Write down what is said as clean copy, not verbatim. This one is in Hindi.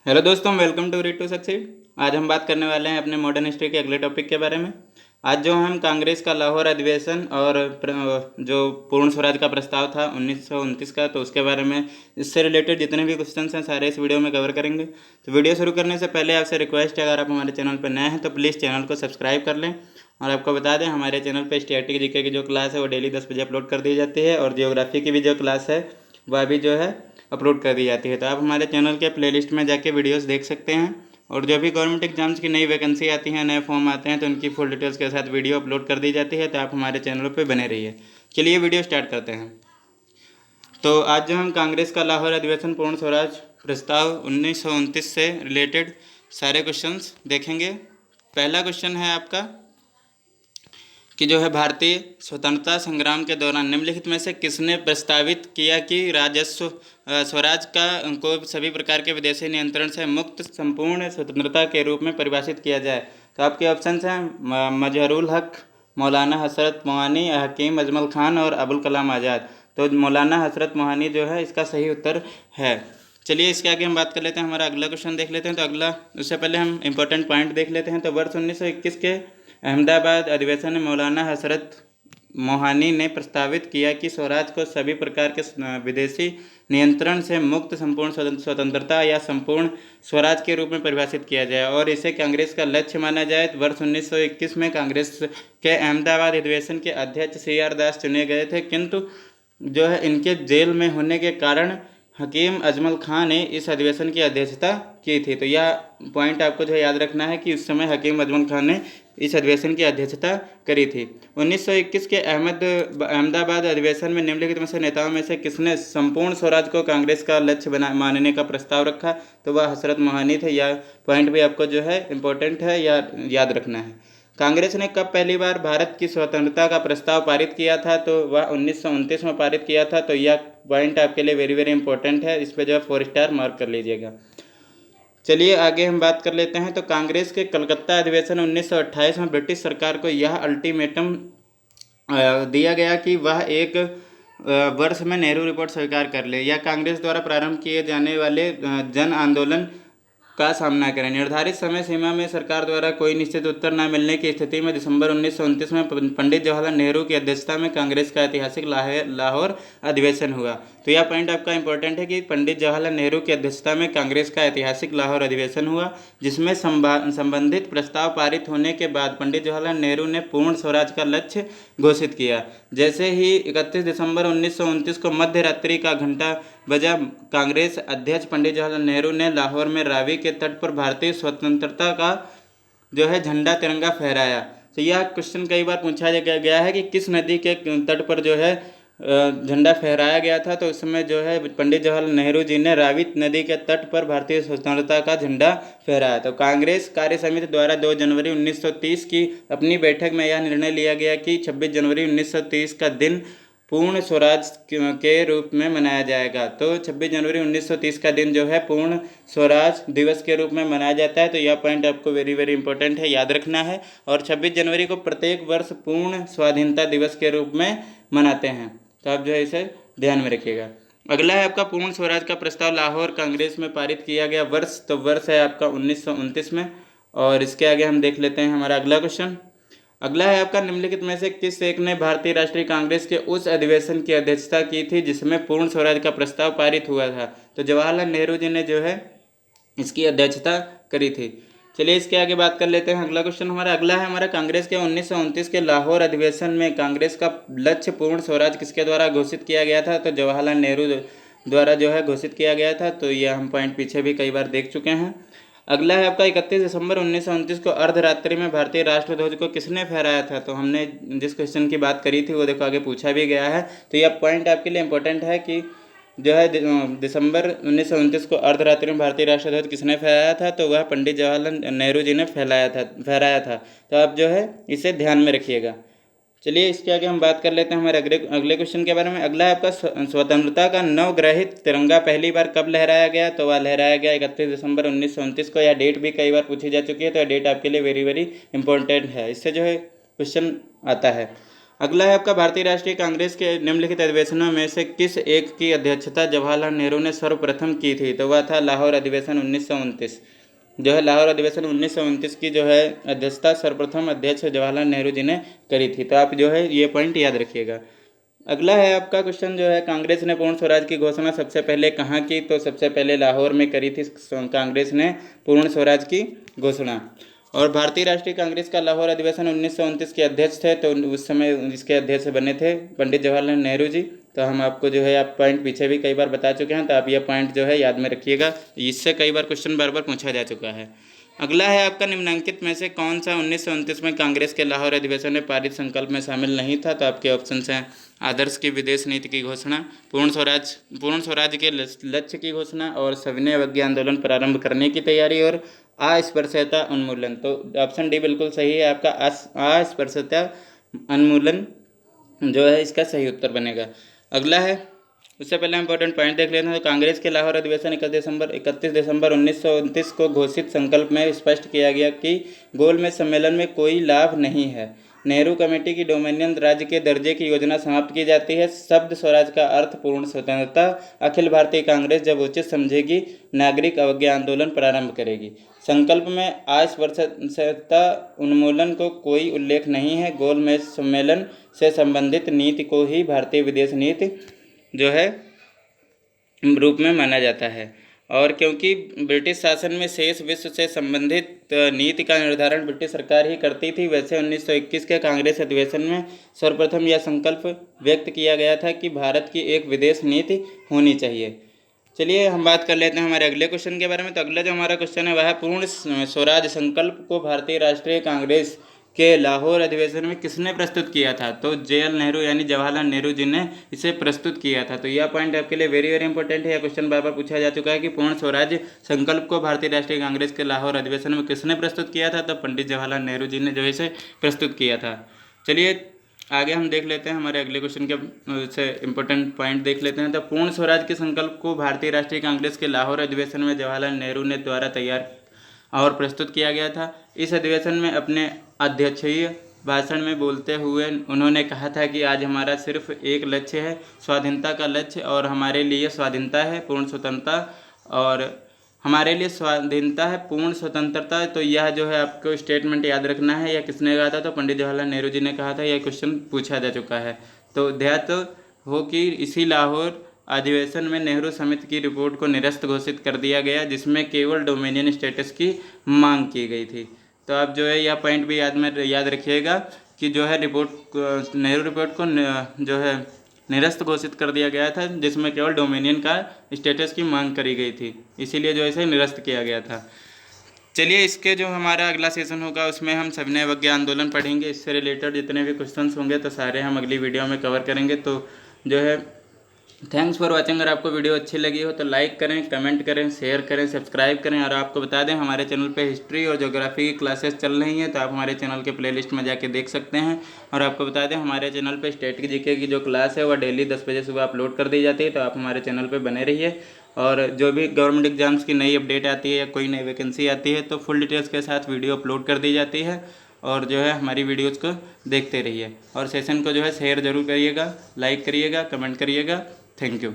हेलो दोस्तों, welcome to Read to Succeed. आज हम बात करने वाले हैं अपने मॉडर्न हिस्ट्री के अगले टॉपिक के बारे में। आज जो हम कांग्रेस का लाहौर अधिवेशन और जो पूर्ण स्वराज का प्रस्ताव था 1929 का, तो उसके बारे में इससे रिलेटेड जितने भी क्वेश्चंस हैं सारे इस वीडियो में कवर करेंगे। तो वीडियो शुरू करने से पहले आपसे रिक्वेस्ट है, अगर आप हमारे चैनल पर नए हैं तो प्लीज़ चैनल को सब्सक्राइब कर लें। और आपको बता दें, हमारे चैनल पर स्टैटिक जीके की जो क्लास है वो डेली 10 बजे अपलोड कर दी जाती है, और जियोग्राफी की भी जो क्लास है वह भी जो है अपलोड कर दी जाती है। तो आप हमारे चैनल के प्लेलिस्ट में जाके वीडियोस देख सकते हैं, और जो भी गवर्नमेंट एग्जाम्स की नई वैकेंसी आती हैं, नए फॉर्म आते हैं, तो उनकी फुल डिटेल्स के साथ वीडियो अपलोड कर दी जाती है। तो आप हमारे चैनल पर बने रहिए। चलिए वीडियो स्टार्ट करते हैं। तो आज जो हम कांग्रेस का लाहौर अधिवेशन पूर्ण स्वराज प्रस्ताव 1929 से रिलेटेड सारे क्वेश्चंस देखेंगे। पहला क्वेश्चन है आपका कि जो है भारतीय स्वतंत्रता संग्राम के दौरान निम्नलिखित में से किसने प्रस्तावित किया कि राजस्व स्वराज का को सभी प्रकार के विदेशी नियंत्रण से मुक्त संपूर्ण स्वतंत्रता के रूप में परिभाषित किया जाए। तो आपके ऑप्शंस हैं मजहरुल हक, मौलाना हसरत मोहानी, हकीम अजमल खान और अबुल कलाम आज़ाद। तो मौलाना हसरत मोहानी जो है इसका सही उत्तर है। चलिए इसके आगे हम बात कर लेते हैं। हमारा अगला क्वेश्चन देख लेते हैं। तो अगला, उससे पहले हम इंपॉर्टेंट पॉइंट देख लेते हैं। तो वर्ष 1921 के अहमदाबाद अधिवेशन में मौलाना हसरत मोहानी ने प्रस्तावित किया कि स्वराज को सभी प्रकार के विदेशी नियंत्रण से मुक्त संपूर्ण स्वतंत्रता या संपूर्ण स्वराज के रूप में परिभाषित किया जाए, और इसे कांग्रेस का लक्ष्य माना जाए। वर्ष 1921 में कांग्रेस के अहमदाबाद अधिवेशन के अध्यक्ष CR दास चुने गए थे, किंतु जो है इनके जेल में होने के कारण हकीम अजमल खान ने इस अधिवेशन की अध्यक्षता की थी। तो यह पॉइंट आपको जो है याद रखना है कि उस समय हकीम अजमल खान ने इस अधिवेशन की अध्यक्षता करी थी। 1921 के अहमदाबाद अधिवेशन में निम्नलिखित में से नेताओं में से किसने संपूर्ण स्वराज को कांग्रेस का लक्ष्य मानने का प्रस्ताव रखा? तो वह हसरत मोहानी थे। यह पॉइंट भी आपको जो है इम्पोर्टेंट है या याद रखना है। कांग्रेस ने कब पहली बार भारत की स्वतंत्रता का प्रस्ताव पारित किया था? तो वह 1929 में पारित किया था। तो यह पॉइंट आपके लिए वेरी वेरी इंपॉर्टेंट है। इस पर जो है 4 स्टार मार्क कर लीजिएगा। चलिए आगे हम बात कर लेते हैं। तो कांग्रेस के कलकत्ता अधिवेशन 1928 में ब्रिटिश सरकार को यह अल्टीमेटम दिया गया कि वह एक वर्ष में नेहरू रिपोर्ट स्वीकार कर ले या कांग्रेस द्वारा प्रारंभ किए जाने वाले जन आंदोलन का सामना करें। निर्धारित समय सीमा में सरकार द्वारा कोई निश्चित उत्तर न मिलने की स्थिति में दिसंबर 1929 में पंडित जवाहरलाल नेहरू की अध्यक्षता में कांग्रेस का ऐतिहासिक लाहौर अधिवेशन हुआ। तो यह पॉइंट आपका इंपॉर्टेंट है कि पंडित जवाहरलाल नेहरू की अध्यक्षता में कांग्रेस का ऐतिहासिक लाहौर अधिवेशन हुआ, जिसमें संबंधित प्रस्ताव पारित होने के बाद पंडित जवाहरलाल नेहरू ने पूर्ण स्वराज का लक्ष्य घोषित किया। जैसे ही 31 दिसंबर 1929 को मध्य रात्रि का घंटा बजा, कांग्रेस अध्यक्ष पंडित जवाहरलाल नेहरू ने लाहौर में रावी के तट पर भारतीय स्वतंत्रता का जो है झंडा तिरंगा फहराया। तो यह क्वेश्चन कई बार पूछा गया है कि किस नदी के तट पर जो है झंडा फहराया गया था। तो उस समय जो है पंडित जवाहरलाल नेहरू जी ने रावी नदी के तट पर भारतीय स्वतंत्रता का झंडा फहराया। तो कांग्रेस कार्य समिति द्वारा 2 जनवरी 1930 की अपनी बैठक में यह निर्णय लिया गया कि 26 जनवरी 1930 का दिन पूर्ण स्वराज के रूप में मनाया जाएगा। तो 26 जनवरी 1930 का दिन जो है पूर्ण स्वराज दिवस के रूप में मनाया जाता है। तो यह पॉइंट आपको वेरी वेरी इंपॉर्टेंट है, याद रखना है। और 26 जनवरी को प्रत्येक वर्ष पूर्ण स्वाधीनता दिवस के रूप में मनाते हैं। तो आप जो है इसे ध्यान में रखिएगा। अगला है आपका पूर्ण स्वराज का प्रस्ताव लाहौर कांग्रेस में पारित किया गया वर्ष। तो वर्ष है आपका 1929 में। और इसके आगे हम देख लेते हैं हमारा अगला क्वेश्चन। अगला है आपका निम्नलिखित में से किस एक ने भारतीय राष्ट्रीय कांग्रेस के उस अधिवेशन की अध्यक्षता की थी जिसमें पूर्ण स्वराज का प्रस्ताव पारित हुआ था? तो जवाहरलाल नेहरू जी ने जो है इसकी अध्यक्षता करी थी। चलिए इसके आगे बात कर लेते हैं। अगला क्वेश्चन हमारा अगला है हमारा कांग्रेस के 1929 के लाहौर अधिवेशन में कांग्रेस का लक्ष्य पूर्ण स्वराज किसके द्वारा घोषित किया गया था? तो जवाहरलाल नेहरू द्वारा जो है घोषित किया गया था। तो यह हम पॉइंट पीछे भी कई बार देख चुके हैं। अगला है आपका 31 दिसंबर 1929 को अर्धरात्रि में भारतीय राष्ट्रध्वज को किसने फहराया था? तो हमने जिस क्वेश्चन की बात करी थी वो देखो आगे पूछा भी गया है। तो यह पॉइंट आपके लिए इंपॉर्टेंट है कि जो है दिसंबर 1929 को अर्धरात्रि में भारतीय राष्ट्रध्वज किसने फहराया था? तो वह पंडित जवाहरलाल नेहरू जी ने फहराया था। तो आप जो है इसे ध्यान में रखिएगा। चलिए इसके आगे हम बात कर लेते हैं हमारे अगले क्वेश्चन के बारे में। अगला है आपका स्वतंत्रता का नवग्रहित तिरंगा पहली बार कब लहराया गया? तो वह लहराया गया 31 दिसंबर 1929 को। यह डेट भी कई बार पूछी जा चुकी है। तो यह डेट आपके लिए वेरी वेरी इंपॉर्टेंट है, इससे जो है क्वेश्चन आता है। अगला है आपका भारतीय राष्ट्रीय कांग्रेस के निम्नलिखित अधिवेशनों में से किस एक की अध्यक्षता जवाहरलाल नेहरू ने सर्वप्रथम की थी? तो वह था लाहौर अधिवेशन 1929। जो है लाहौर अधिवेशन 1929 की जो है अध्यक्षता सर्वप्रथम अध्यक्ष जवाहरलाल नेहरू जी ने करी थी। तो आप जो है ये पॉइंट याद रखिएगा। अगला है आपका क्वेश्चन जो है, कांग्रेस ने पूर्ण स्वराज की घोषणा सबसे पहले कहाँ की? तो सबसे पहले लाहौर में करी थी कांग्रेस ने पूर्ण स्वराज की घोषणा। और भारतीय राष्ट्रीय कांग्रेस का लाहौर अधिवेशन 1929 के अध्यक्ष थे, तो उस समय इसके अध्यक्ष बने थे पंडित जवाहरलाल नेहरू जी। तो हम आपको जो है आप पॉइंट पीछे भी कई बार बता चुके हैं, तो आप ये पॉइंट जो है याद में रखिएगा, इससे कई बार क्वेश्चन बार बार पूछा जा चुका है। अगला है आपका, निम्नलिखित में से कौन सा 1929 में कांग्रेस के लाहौर अधिवेशन में पारित संकल्प में शामिल नहीं था? तो आपके ऑप्शन हैं आदर्श की विदेश नीति की घोषणा, पूर्ण स्वराज के लक्ष्य की घोषणा, और सविनय अवज्ञा आंदोलन प्रारंभ करने की तैयारी, और अस्पृश्यता उन्मूलन। तो ऑप्शन डी बिल्कुल सही है आपका, अस्पृश्यता उन्मूलन जो है इसका सही उत्तर बनेगा। अगला है, उससे पहले इंपॉर्टेंट पॉइंट देख लेते हैं। तो कांग्रेस के लाहौर अधिवेशन 31 दिसंबर 1929 को घोषित संकल्प में स्पष्ट किया गया कि गोलमेज सम्मेलन में कोई लाभ नहीं है। नेहरू कमेटी की डोमिनियन राज्य के दर्जे की योजना समाप्त की जाती है। शब्द स्वराज का अर्थ पूर्ण स्वतंत्रता। अखिल भारतीय कांग्रेस जब उचित समझेगी नागरिक अवज्ञा आंदोलन प्रारंभ करेगी। संकल्प में अस्पृश्यता उन्मूलन को कोई उल्लेख नहीं है। गोलमेज सम्मेलन से संबंधित नीति को ही भारतीय विदेश नीति जो है रूप में माना जाता है। और क्योंकि ब्रिटिश शासन में शेष विश्व से संबंधित नीति का निर्धारण ब्रिटिश सरकार ही करती थी, वैसे 1921 के कांग्रेस अधिवेशन में सर्वप्रथम यह संकल्प व्यक्त किया गया था कि भारत की एक विदेश नीति होनी चाहिए। चलिए हम बात कर लेते हैं हमारे अगले क्वेश्चन के बारे में। तो अगला जो हमारा क्वेश्चन है वह है, पूर्ण स्वराज संकल्प को भारतीय राष्ट्रीय कांग्रेस के लाहौर अधिवेशन में किसने प्रस्तुत किया था? तो JL नेहरू यानी जवाहरलाल नेहरू जी ने इसे प्रस्तुत किया था। तो यह पॉइंट आपके लिए वेरी वेरी इंपॉर्टेंट है। यह क्वेश्चन बार बार पूछा जा चुका है कि पूर्ण स्वराज संकल्प को भारतीय राष्ट्रीय कांग्रेस के लाहौर अधिवेशन में किसने प्रस्तुत किया था? तो पंडित जवाहरलाल नेहरू जी ने जो इसे प्रस्तुत किया था। चलिए आगे हम देख लेते हैं हमारे अगले क्वेश्चन के से इंपॉर्टेंट पॉइंट देख लेते हैं। तो पूर्ण स्वराज के संकल्प को भारतीय राष्ट्रीय कांग्रेस के लाहौर अधिवेशन में जवाहरलाल नेहरू ने द्वारा तैयार और प्रस्तुत किया गया था। इस अधिवेशन में अपने अध्यक्षीय भाषण में बोलते हुए उन्होंने कहा था कि आज हमारा सिर्फ एक लक्ष्य है, स्वाधीनता का लक्ष्य, और हमारे लिए स्वाधीनता है पूर्ण स्वतंत्रता, और हमारे लिए स्वाधीनता है पूर्ण स्वतंत्रता। तो यह जो है आपको स्टेटमेंट याद रखना है। यह किसने कहा था? तो पंडित जवाहरलाल नेहरू जी ने कहा था। यह क्वेश्चन पूछा जा चुका है। तो ध्यान हो कि इसी लाहौर अधिवेशन में नेहरू समिति की रिपोर्ट को निरस्त घोषित कर दिया गया, जिसमें केवल डोमिनियन स्टेटस की मांग की गई थी। तो आप जो है यह पॉइंट भी याद रखिएगा कि जो है नेहरू रिपोर्ट को जो है निरस्त घोषित कर दिया गया था, जिसमें केवल डोमिनियन का स्टेटस की मांग करी गई थी, इसीलिए जो इसे निरस्त किया गया था। चलिए इसके जो हमारा अगला सेशन होगा उसमें हम सविनय अवज्ञा आंदोलन पढ़ेंगे। इससे रिलेटेड जितने भी क्वेश्चंस होंगे तो सारे हम अगली वीडियो में कवर करेंगे। तो जो है थैंक्स फॉर वाचिंग। अगर आपको वीडियो अच्छी लगी हो तो लाइक करें, कमेंट करें, शेयर करें, सब्सक्राइब करें। और आपको बता दें हमारे चैनल पे हिस्ट्री और ज्योग्राफी की क्लासेस चल रही हैं, तो आप हमारे चैनल के प्लेलिस्ट में जाके देख सकते हैं। और आपको बता दें हमारे चैनल पे स्टेट की जीके की जो क्लास है वह डेली 10 बजे सुबह अपलोड कर दी जाती है, तो आप हमारे चैनल पर बने रहिए। और जो भी गवर्नमेंट एग्जाम्स की नई अपडेट आती है या कोई नई वैकेंसी आती है तो फुल डिटेल्स के साथ वीडियो अपलोड कर दी जाती है। और जो है हमारी वीडियोज़ को देखते रहिए और सेशन को जो है शेयर ज़रूर करिएगा, लाइक करिएगा, कमेंट करिएगा। Thank you.